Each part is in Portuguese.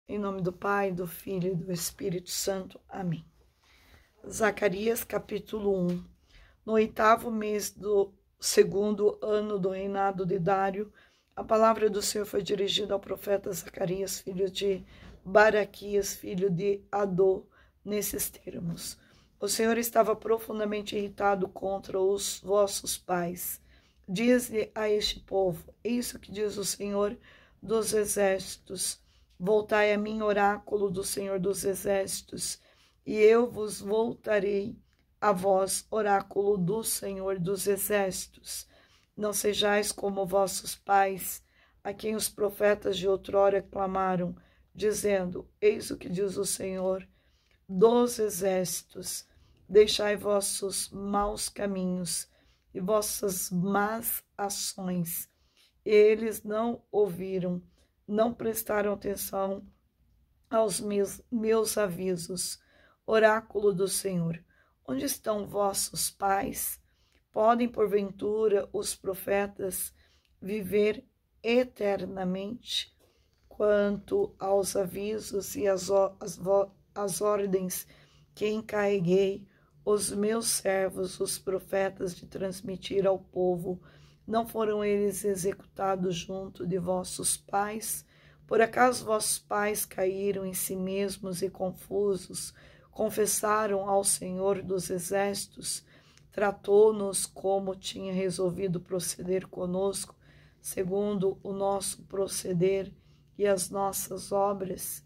Em nome do Pai, do Filho e do Espírito Santo. Amém. Zacarias, capítulo 1. No 8º mês do 2º ano do reinado de Dário, a palavra do Senhor foi dirigida ao profeta Zacarias, filho de Baraquias, filho de Adô, nesses termos. O Senhor estava profundamente irritado contra os vossos pais. Diz-lhe a este povo: eis o que diz o Senhor dos exércitos. Voltai a mim, oráculo do Senhor dos exércitos, e eu vos voltarei a vós, oráculo do Senhor dos exércitos. Não sejais como vossos pais, a quem os profetas de outrora clamaram, dizendo: eis o que diz o Senhor dos exércitos. Deixai vossos maus caminhos e vossas más ações. Eles não ouviram, não prestaram atenção aos meus avisos. Oráculo do Senhor: onde estão vossos pais? Podem, porventura, os profetas viver eternamente? Quanto aos avisos e as ordens que encarreguei os meus servos, os profetas, de transmitir ao povo, não foram eles executados junto de vossos pais? Por acaso vossos pais caíram em si mesmos e confusos, confessaram ao Senhor dos exércitos, tratou-nos como tinha resolvido proceder conosco, segundo o nosso proceder e as nossas obras?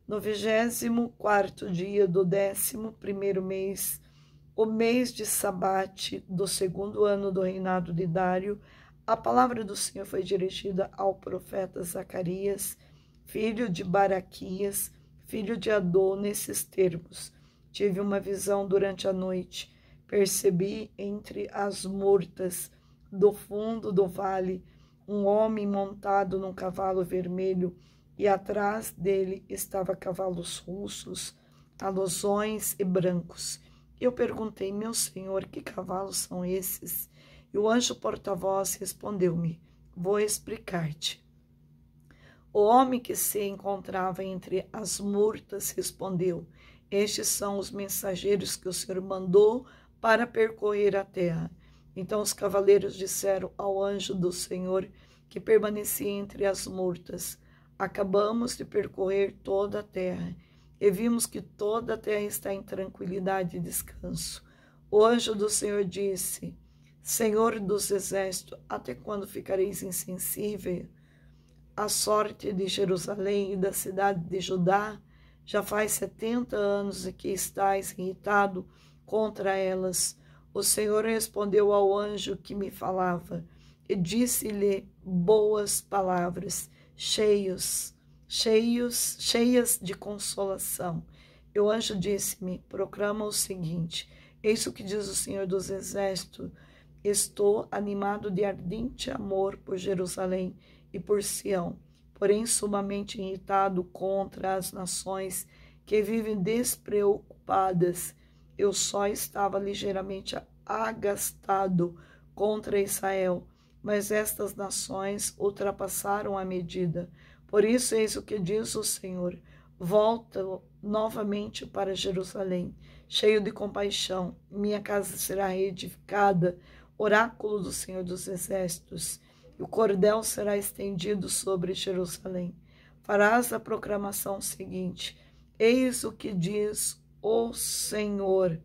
No 24º dia do 11º mês, o mês de Sabate, do 2º ano do reinado de Dário, a palavra do Senhor foi dirigida ao profeta Zacarias, filho de Baraquias, filho de Adô, nesses termos: tive uma visão durante a noite, percebi entre as murtas do fundo do vale um homem montado num cavalo vermelho, e atrás dele estava cavalos russos, alosões e brancos. Eu perguntei: meu senhor, que cavalos são esses? E o anjo porta-voz respondeu-me: vou explicar-te. O homem que se encontrava entre as murtas respondeu: estes são os mensageiros que o Senhor mandou para percorrer a terra. Então os cavaleiros disseram ao anjo do Senhor, que permanecia entre as murtas: acabamos de percorrer toda a terra, e vimos que toda a terra está em tranquilidade e descanso. O anjo do Senhor disse: Senhor dos exércitos, até quando ficareis insensível à sorte de Jerusalém e da cidade de Judá? Já faz 70 anos que estáis irritado contra elas. O Senhor respondeu ao anjo que me falava, e disse-lhe boas palavras, cheias de consolação. E o anjo disse-me: proclama o seguinte: eis o que diz o Senhor dos exércitos, estou animado de ardente amor por Jerusalém e por Sião, porém sumamente irritado contra as nações que vivem despreocupadas. Eu só estava ligeiramente agastado contra Israel, mas estas nações ultrapassaram a medida. Por isso, eis o que diz o Senhor: volta novamente para Jerusalém, cheio de compaixão. Minha casa será reedificada, oráculo do Senhor dos exércitos, e o cordel será estendido sobre Jerusalém. Farás a proclamação seguinte: eis o que diz o Senhor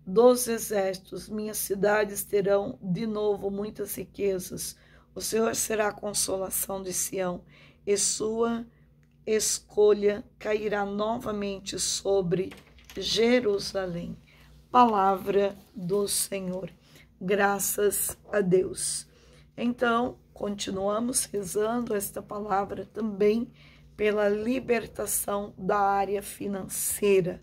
dos exércitos, minhas cidades terão de novo muitas riquezas. O Senhor será a consolação de Sião, e sua escolha cairá novamente sobre Jerusalém. Palavra do Senhor. Graças a Deus. Então, continuamos rezando esta palavra também pela libertação da área financeira,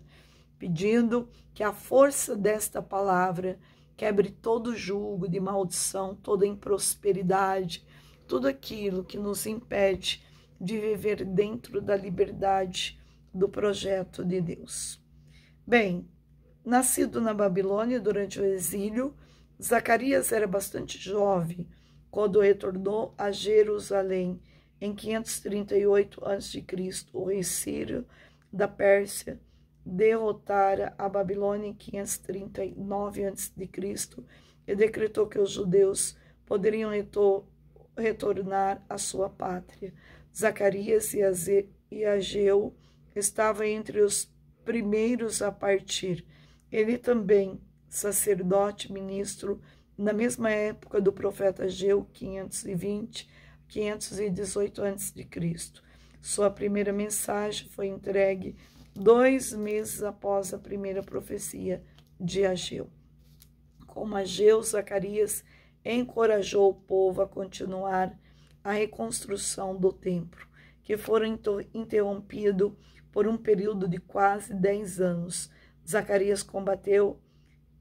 pedindo que a força desta palavra quebre todo jugo de maldição, toda improsperidade, tudo aquilo que nos impede de viver dentro da liberdade do projeto de Deus. Bem, nascido na Babilônia durante o exílio, Zacarias era bastante jovem quando retornou a Jerusalém Em 538 a.C., o rei Ciro da Pérsia derrotara a Babilônia em 539 a.C. e decretou que os judeus poderiam retornar à sua pátria. Zacarias e Ageu estavam entre os primeiros a partir. Ele também, sacerdote, ministro, na mesma época do profeta Ageu, 518 a.C. Sua primeira mensagem foi entregue 2 meses após a primeira profecia de Ageu. Como Ageu, Zacarias encorajou o povo a continuar a reconstrução do templo, que fora interrompido por um período de quase 10 anos. Zacarias combateu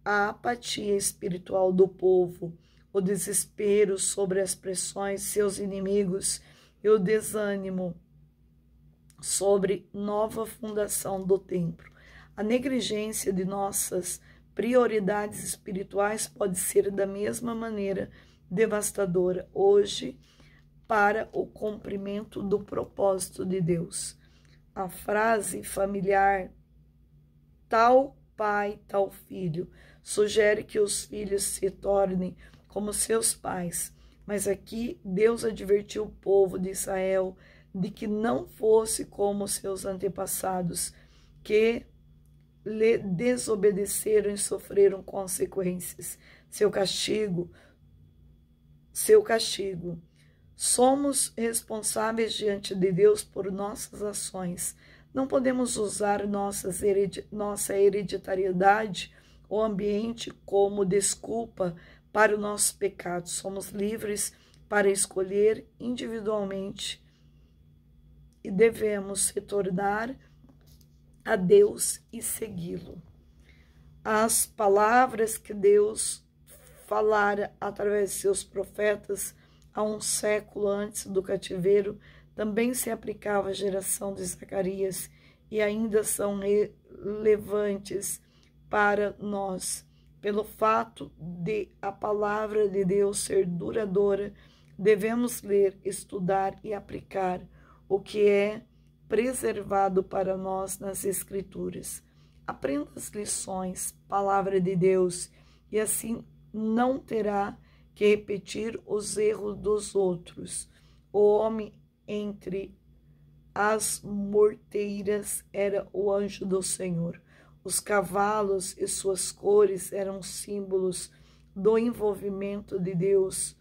a apatia espiritual do povo, o desespero sobre as pressões de seus inimigos e o desânimo sobre nova fundação do templo. A negligência de nossas prioridades espirituais pode ser da mesma maneira devastadora hoje para o cumprimento do propósito de Deus. A frase familiar tal pai, tal filho sugere que os filhos se tornem como seus pais, mas aqui Deus advertiu o povo de Israel de que não fosse como seus antepassados, que lhe desobedeceram e sofreram consequências. Seu castigo. Somos responsáveis diante de Deus por nossas ações. Não podemos usar nossa hereditariedade ou ambiente como desculpa para o nosso pecado. Somos livres para escolher individualmente e devemos retornar a Deus e segui-lo. As palavras que Deus falara através de seus profetas há um século antes do cativeiro também se aplicava à geração de Zacarias e ainda são relevantes para nós. Pelo fato de a palavra de Deus ser duradoura, devemos ler, estudar e aplicar o que é preservado para nós nas Escrituras. Aprenda as lições, palavra de Deus, e assim não terá que repetir os erros dos outros. O homem entre as morteiras era o anjo do Senhor. Os cavalos e suas cores eram símbolos do envolvimento de Deus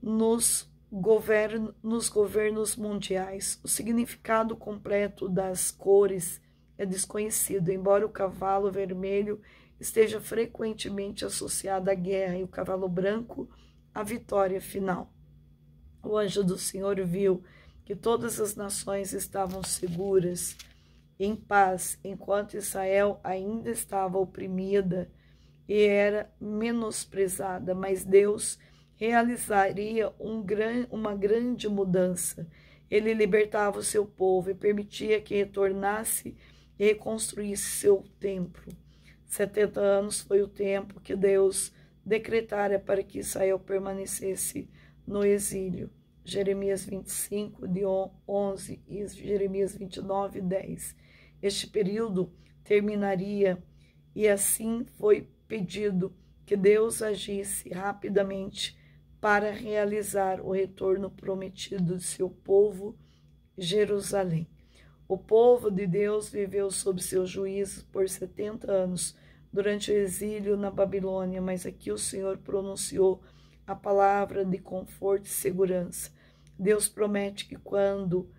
nos governos mundiais. O significado completo das cores é desconhecido, embora o cavalo vermelho esteja frequentemente associado à guerra e o cavalo branco à vitória final. O anjo do Senhor viu que todas as nações estavam seguras, em paz, enquanto Israel ainda estava oprimida e era menosprezada, mas Deus realizaria uma grande mudança. Ele libertava o seu povo e permitia que retornasse e reconstruísse seu templo. 70 anos foi o tempo que Deus decretara para que Israel permanecesse no exílio. Jeremias 25, de 11 e Jeremias 29, 10. Este período terminaria e assim foi pedido que Deus agisse rapidamente para realizar o retorno prometido de seu povo, Jerusalém. O povo de Deus viveu sob seu juízo por 70 anos durante o exílio na Babilônia, mas aqui o Senhor pronunciou a palavra de conforto e segurança. Deus promete que quando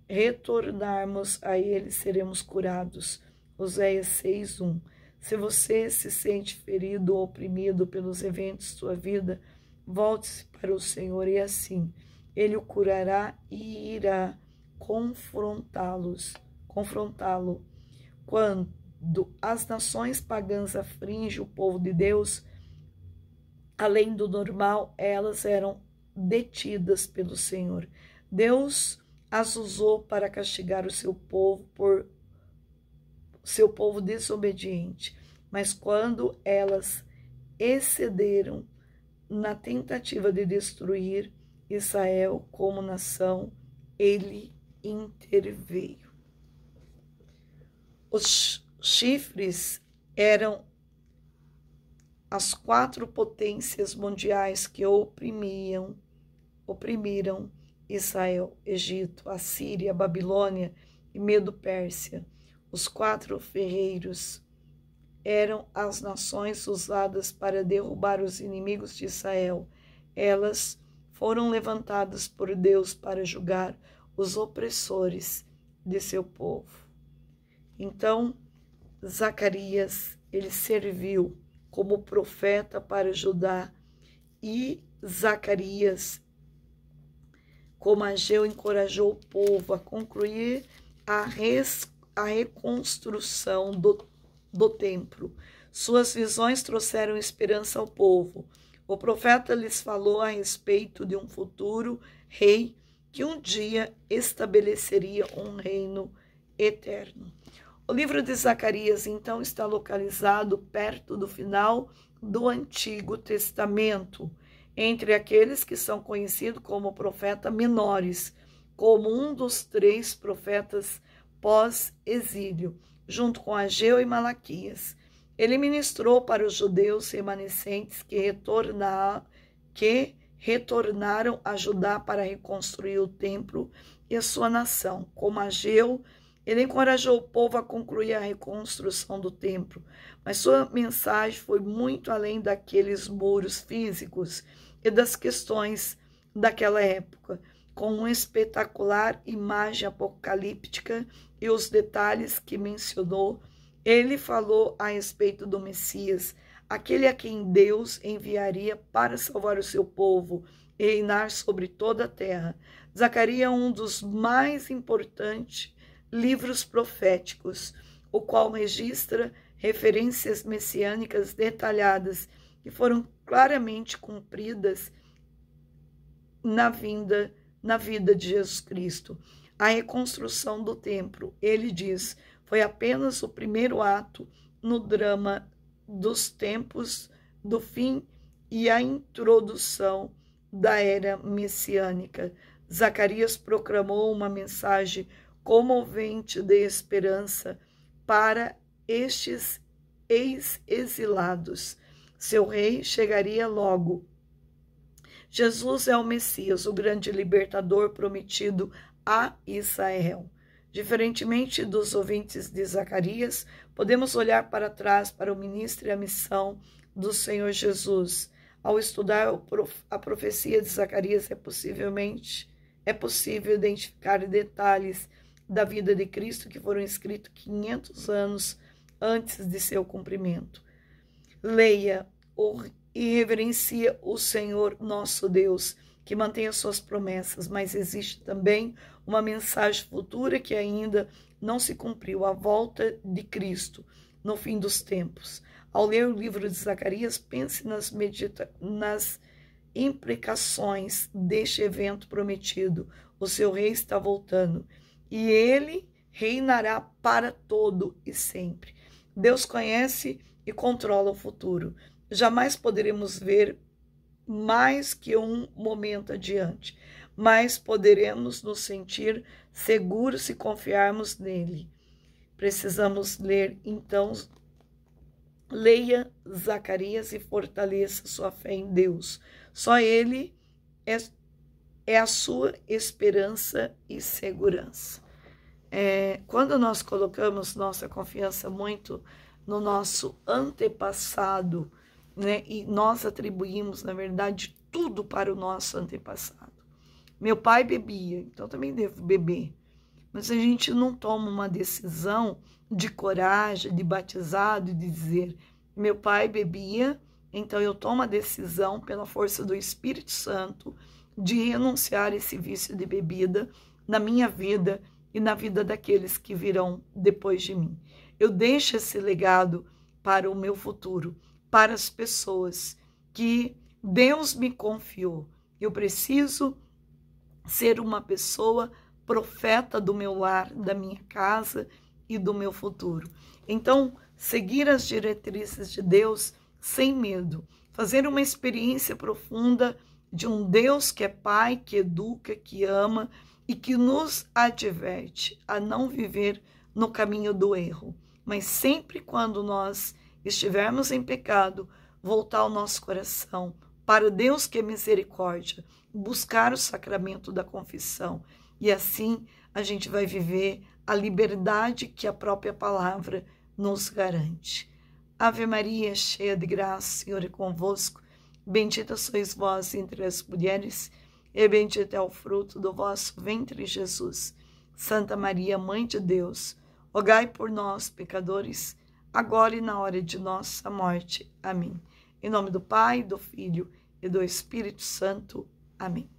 retornarmos a Ele seremos curados. Oséias 6:1. Se você se sente ferido ou oprimido pelos eventos de sua vida, volte-se para o Senhor e assim Ele o curará e irá confrontá-lo. Quando as nações pagãs afligem o povo de Deus, além do normal, elas eram detidas pelo Senhor. Deus as usou para castigar o seu povo por seu povo desobediente, mas quando elas excederam na tentativa de destruir, Israel como nação, ele interveio. Os chifres eram as 4 potências mundiais que oprimiram Israel: Egito, Assíria, Babilônia e Medo-Pérsia. Os 4 ferreiros eram as nações usadas para derrubar os inimigos de Israel. Elas foram levantadas por Deus para julgar os opressores de seu povo. Então, Zacarias, ele serviu como profeta para Judá, e Zacarias, como Ageu, encorajou o povo a concluir a reconstrução do templo. Suas visões trouxeram esperança ao povo. O profeta lhes falou a respeito de um futuro rei que um dia estabeleceria um reino eterno. O livro de Zacarias, então, está localizado perto do final do Antigo Testamento, entre aqueles que são conhecidos como profetas menores, como um dos 3 profetas pós-exílio, junto com Ageu e Malaquias. Ele ministrou para os judeus remanescentes que retornaram a Judá para reconstruir o templo e a sua nação. Como Ageu, ele encorajou o povo a concluir a reconstrução do templo, mas sua mensagem foi muito além daqueles muros físicos e das questões daquela época, com uma espetacular imagem apocalíptica e os detalhes que mencionou. Ele falou a respeito do Messias, aquele a quem Deus enviaria para salvar o seu povo e reinar sobre toda a terra. Zacarias é um dos mais importantes livros proféticos, o qual registra referências messiânicas detalhadas que foram claramente cumpridas na vida de Jesus Cristo. A reconstrução do templo, ele diz, foi apenas o primeiro ato no drama dos tempos do fim e a introdução da era messiânica. Zacarias proclamou uma mensagem comovente de esperança para estes ex-exilados. Seu rei chegaria logo. Jesus é o Messias, o grande libertador prometido a Israel. Diferentemente dos ouvintes de Zacarias, podemos olhar para trás para o ministério e a missão do Senhor Jesus. Ao estudar a profecia de Zacarias, é possível identificar detalhes da vida de Cristo que foram escritos 500 anos antes de seu cumprimento. Leia e reverencia o Senhor nosso Deus, que mantém as suas promessas, mas existe também uma mensagem futura que ainda não se cumpriu, a volta de Cristo no fim dos tempos. Ao ler o livro de Zacarias, pense nas implicações deste evento prometido. O seu rei está voltando e ele reinará para todo e sempre. Deus conhece e controla o futuro. Jamais poderemos ver mais que um momento adiante, mas poderemos nos sentir seguros se confiarmos nele. Precisamos ler, então, leia Zacarias e fortaleça sua fé em Deus. Só ele é a sua esperança e segurança. Quando nós colocamos nossa confiança muito no nosso antepassado, né, e nós atribuímos, na verdade, tudo para o nosso antepassado. Meu pai bebia, então também devo beber. Mas a gente não toma uma decisão de coragem, de batizado e de dizer, meu pai bebia, então eu tomo a decisão pela força do Espírito Santo de renunciar a esse vício de bebida na minha vida e na vida daqueles que virão depois de mim. Eu deixo esse legado para o meu futuro, para as pessoas que Deus me confiou. Eu preciso ser uma pessoa profeta do meu lar, da minha casa e do meu futuro. Então, seguir as diretrizes de Deus sem medo, fazer uma experiência profunda de um Deus que é Pai, que educa, que ama e que nos adverte a não viver no caminho do erro, mas sempre quando nós estivermos em pecado, voltar o nosso coração para Deus que é misericórdia, buscar o sacramento da confissão, e assim a gente vai viver a liberdade que a própria palavra nos garante. Ave Maria, cheia de graça, o Senhor é convosco. Bendita sois vós entre as mulheres, e bendito é o fruto do vosso ventre, Jesus. Santa Maria, Mãe de Deus, rogai por nós, pecadores, agora e na hora de nossa morte. Amém. Em nome do Pai, do Filho e do Espírito Santo. Amém.